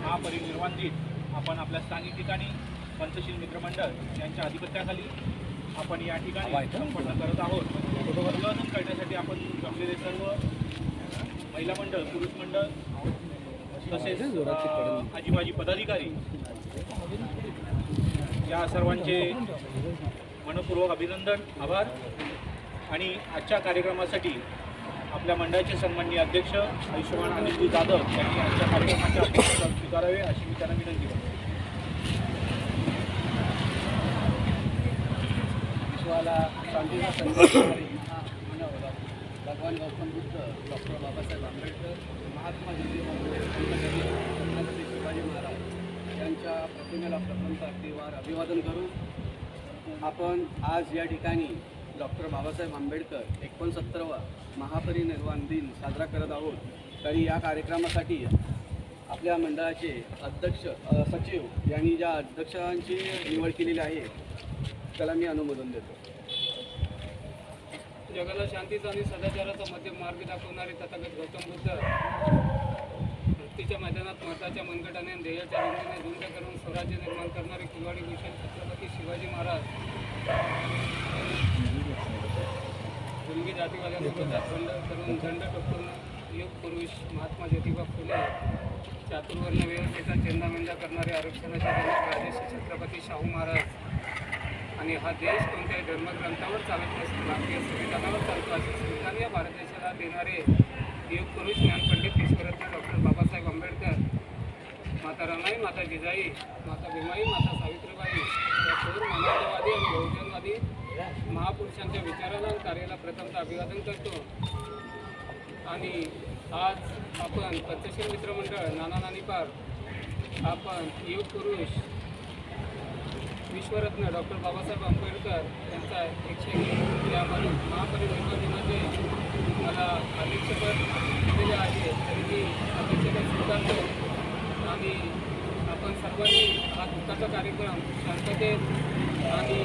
महापरिनिर्वाण दिन आपण आपल्या स्थानिक ठिकाणी पंचशील मित्रमंडळ यांच्या अधिपत्याखाली आपण या ठिकाणी संपन्न करत आहोत। अभिवादन करण्यासाठी आपण जमलेले सर्व महिला मंडळ, पुरुष मंडळ तसेच आजीबाजी पदाधिकारी या सर्वांचे मनपूर्वक अभिनंदन, आभार। आणि आजच्या कार्यक्रमासाठी आपल्या मंडळाचे सन्माननीय अध्यक्ष आयुष्यमान अनिलजी जाधव यांनी आजच्या कार्यक्रमाचे अध्यक्ष स्वीकारावे अशी मी त्यांना विनंती करतो। विश्वाला शांतीचा संदेश मानवला भगवान गौतम बुद्ध, डॉक्टर बाबासाहेब आंबेडकर, महात्मा छत्रपती शिवाजी महाराज यांच्या प्रतिमेला प्रथमतः अगदीवार अभिवादन करू आपण आज या ठिकाणी डॉक्टर बाबासाहेब आंबेडकर 69वा महापरिनिर्वाण दिन साजरा करत आहोत। तरी या कार्यक्रमासाठी आपल्या मंडळाचे अध्यक्ष सचिव यांनी ज्या अध्यक्षांची निवड केलेली आहे त्याला मी अनुमोदन देतो। जगाला शांतीचा आणि सदाचाराचा मध्यम मार्ग दाखवणारे तथागत गौतम बुद्ध वृत्तीच्या मैदानात मताच्या मनगटाने आणि ध्येयाच्या ऋंगीने झुंज करून स्वराज्य निर्माण करणारे किल्वाडी भूषण छत्रपती शिवाजी महाराज जंगी जातीवाद्यांविरोधात बंड करून दंड टोकून युग पुरुष महात्मा ज्योतिबा फुले चातुर्वर्ण व्यवस्थेचा चेंदामेंदा करणारे आरक्षणाचे जनक राजर्षी छत्रपती शाहू महाराज आणि हा देश कोणत्याही धर्मग्रंथावर चालत नसून भारतीय संविधानावर चालतो असे संविधान या भारत देशाला देणारे युग पुरुष ज्ञानपंडित ईश्वररत्न डॉक्टर बाबासाहेब आंबेडकर, माता रमाई, माता जिजाई, माता भीमाई, माता सावित्रीबाई या थोर मानवतावादी आणि बहुजनवादी महापुरुषांच्या विचाराला आणि कार्याला प्रथमतः अभिवादन करतो। आणि आज आपण पंचशील मित्रमंडळ नाना नानी पार आपण युग पुरुष विश्वरत्न डॉक्टर बाबासाहेब आंबेडकर यांचा 101 या महापरिनिर्वाण दिनाचे मला अध्यक्षपद दिलेले आहे तरी मी अध्यक्षपद स्वीकारतो। आणि आपण सर्वांनी हा दुःखाचा कार्यक्रम शांततेत आणि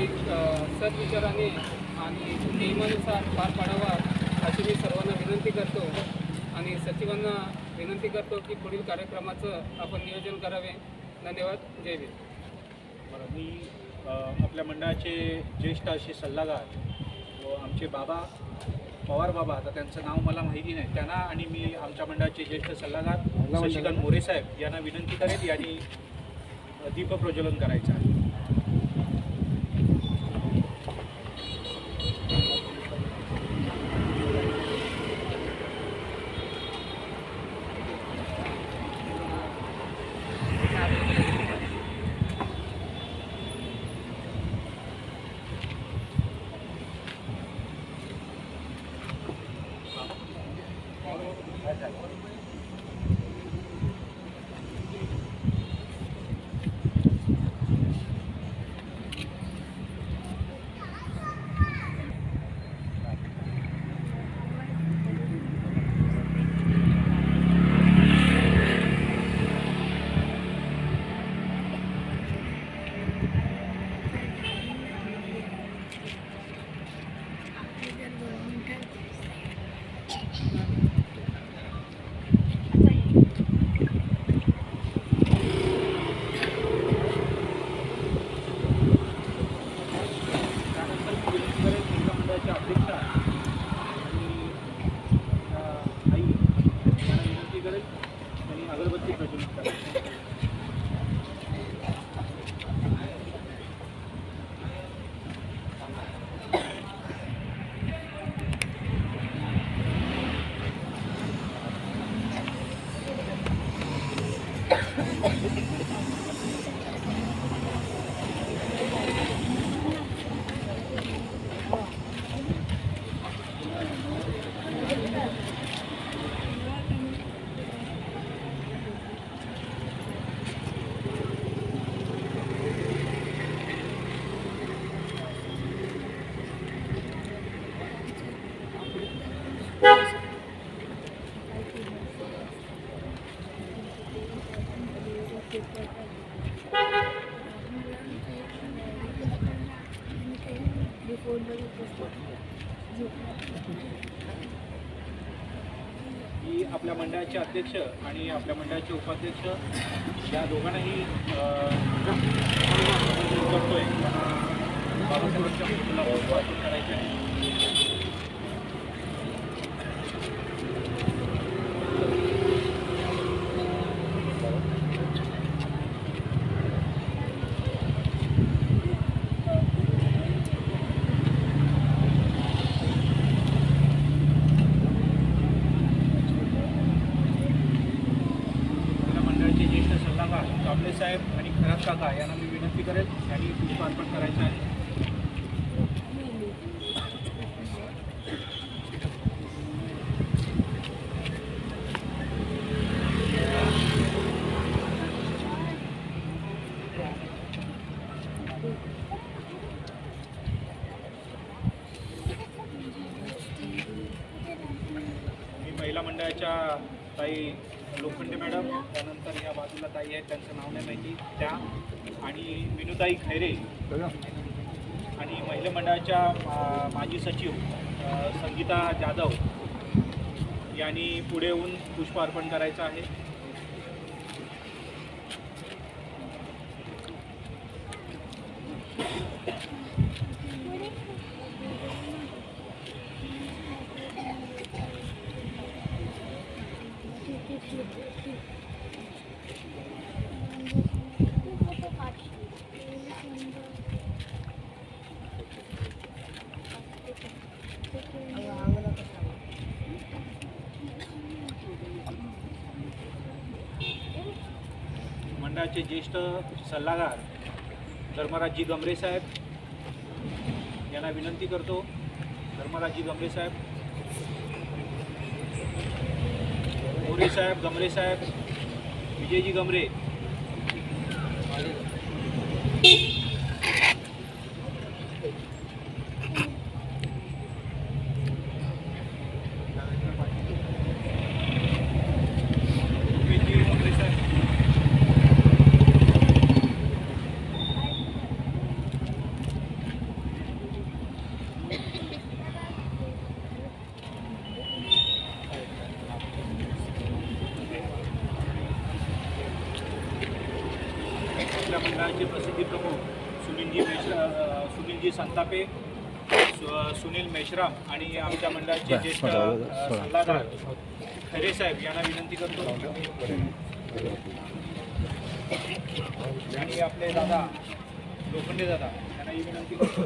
एक सद्विचाराने आणि नियमानुसार पार पाडावा अशी मी सर्वांना विनंती करतो। आणि सचिवांना विनंती करतो की पुढील कार्यक्रमाचं आपण नियोजन करावे। धन्यवाद। जय भीम। बरं, मी आपल्या मंडळाचे ज्येष्ठ असे सल्लागार व आमचे बाबा पवार बाबा, आता त्यांचं नाव मला माहिती नाही, त्यांना आणि मी आमच्या मंडळाचे ज्येष्ठ सल्लागार शशिकांत मोरे साहेब यांना विनंती करेल यांनी दीपप्रज्वलन करायचं आहे। की आपल्या मंडळाचे अध्यक्ष आणि आपल्या मंडळाचे उपाध्यक्ष या दोघांनाही करतोय बाबासाहेबांच्या फोटोला वाटून करायचे आहे. मंडळाचे ज्येष्ठ सल्लागार कांबळे साहेब आणि खरात काका यांना मी विनंती करेल यांनी पुष्पार्पण करायचं आहे. मी महिला मंडळाच्या ताई लोखंडे मॅडम, त्यानंतर या बाजूला ताई आहेत त्यांचं नाव नाही माहिती त्या, आणि विनुताई खैरे, आणि महिला मंडळाच्या माजी सचिव संगीता जाधव यांनी पुढे येऊन पुष्प अर्पण करायचं आहे. मंडळाचे ज्येष्ठ सल्लागार धर्मराजजी गमरे साहेब यांना विनंती करतो. धर्मराजजी गमरे साहेब, मोरे साहेब, गमरे साहेब, विजयजी गमरे, आपल्या मंडळाचे प्रसिद्धी प्रमुख सुनीलजी संतापे, सुनील मेश्राम आणि आमच्या मंडळाचे ज्येष्ठ सल्लागार खरे साहेब यांना विनंती करतो. आणि आपले दादा लोखंडे दादा यांनाही विनंती करतो.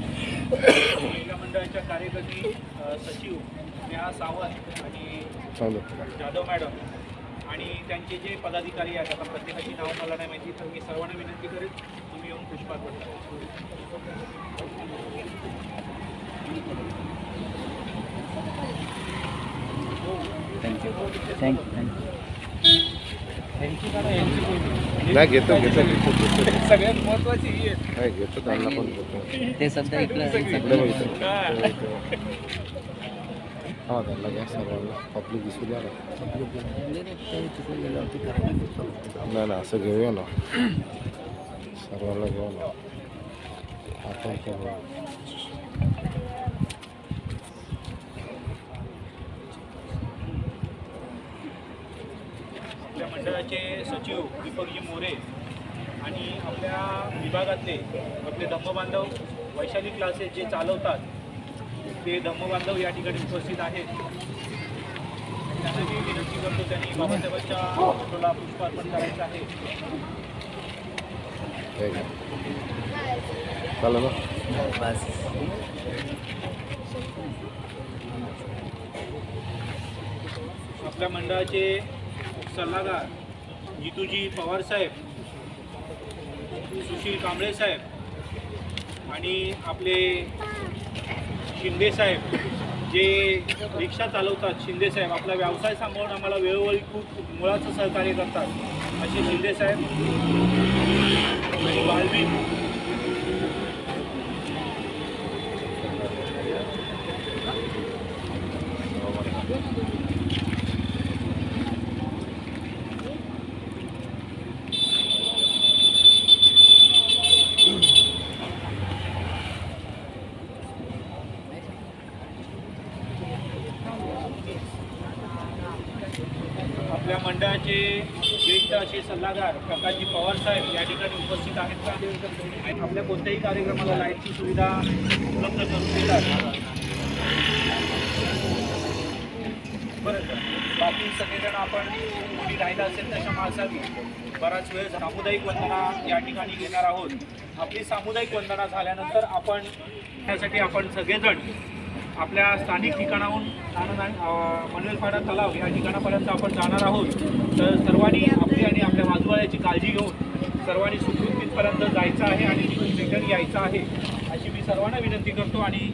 महिला मंडळाच्या कार्यकर्ती सचिव नेहा सावंत आणि जाधव मॅडम आणि त्यांचे जे पदाधिकारी आहेत, आता प्रत्येकाची नाव मला नाही माहिती, तर मी सर्वांना विनंती करेन तुम्ही येऊन पुष्पार्पण करा. नाही घेतो सगळ्यात महत्वाची ही आहे. नाही घेतो त्यांना पण घेतो ते सध्या इकडं हा त्यांना घ्या सर्वांना पब्लिक दिसू द्या ना. नाही असं घेऊया ना, सर्वांना घेऊ ना आपण करू. आपल्या मंडळाचे सचिव दीपकजी मोरे आणि आपल्या विभागातले आपले धम्मबांधव वैशाली क्लासेस जे चालवतात ते धम्मबांधव या ठिकाणी उपस्थित आहेत. त्यांना मी विनंती करतो त्यांनी बाबासाहेबांच्या फोटोला पुष्पार्पण करायचं आहे. चालेल ना. आपल्या मंडळाचे सल्लागार जितूजी पवार साहेब, सुशील कांबळे साहेब आणि आपले शिंदे साहेब जे रिक्षा चालवतात शिंदेसाहेब, आपला व्यवसाय सांभाळून आम्हाला वेळोवेळी खूप मुळाचं सहकार्य करतात असे शिंदेसाहेब आणि बालवीर आपल्या मंडळाचे ज्येष्ठ असे सल्लागार प्रकाशजी पवार साहेब या ठिकाणी उपस्थित आहेत का? आपल्या कोणत्याही कार्यक्रमाला लाईटची सुविधा उपलब्ध करून देतात. बरं का? बाकी सगळेजण आपण कोणी राहिलं असेल तशा माणसावी बराच वेळ सामुदायिक वंदना या ठिकाणी घेणार आहोत. आपली सामुदायिक वंदना झाल्यानंतर आपण त्यासाठी आपण सगळेजण आपल्या स्थानिक ठिकाणाहून मनवेलपाडा तलाव या ठिकाणापर्यंत आपण जाणार आहोत. तर सर्वांनी आपली आणि आपल्या बाजूवाल्याची काळजी घेऊन सर्वांनी सुखरूप तिथपर्यंत जायचं आहे आणि तिथून रिटर्न यायचं आहे अशी मी सर्वांना विनंती करतो आणि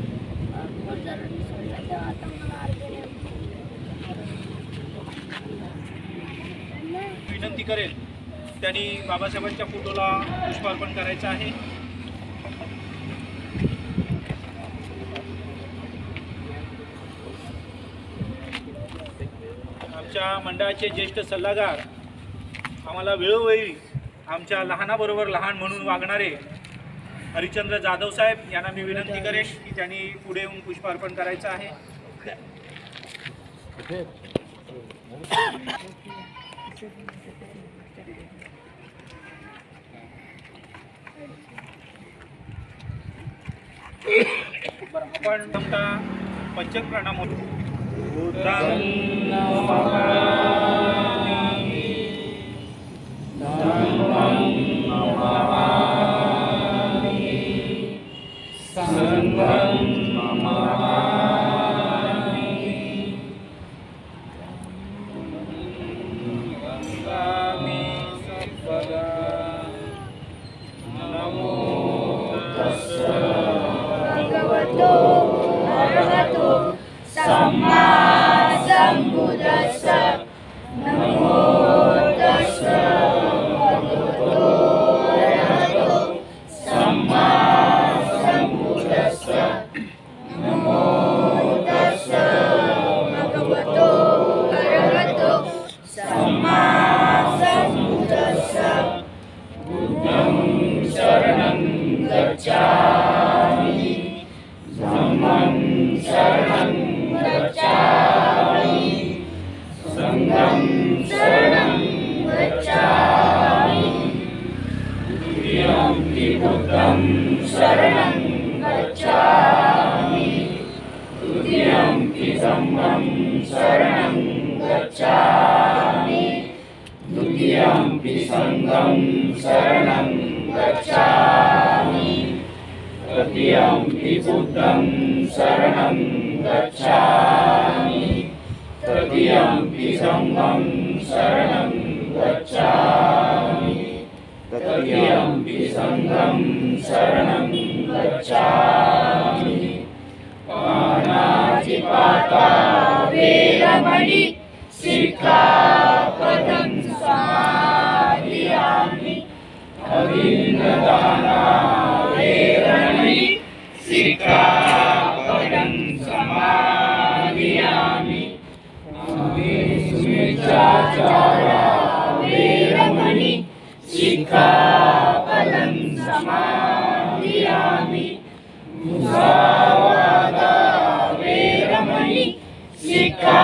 विनंती करेल त्यांनी बाबासाहेबांच्या फोटोला पुष्पार्पण करायचं आहे. आमच्या मंडळाचे ज्येष्ठ सल्लागार, आम्हाला वेळोवेळी आमच्या लहानाबरोबर लहान म्हणून वागणारे हरिश्चंद्र जाधव साहेब यांना मी विनंती करेन की त्यांनी पुढे येऊन पुष्पार्पण करायचं आहे. बरं, आपण तुमचा पंचक प्रणाम होतो. तृतीयम्पि बुद्धं शरणं गच्छामि तृतीयम्पि संघं शरणं गच्छामि तृतीयम्पि संघं शरणं गच्छामि पाणातिपाता वेरमणि सिक्खापदं समादियामि अभिन्नदाना वेरमणि सिक्खापदं समादियामि सुमिच्चाचारा वेरमणि सिक्खापदं समादियामि मुसावादा वेरमणि सिक्खा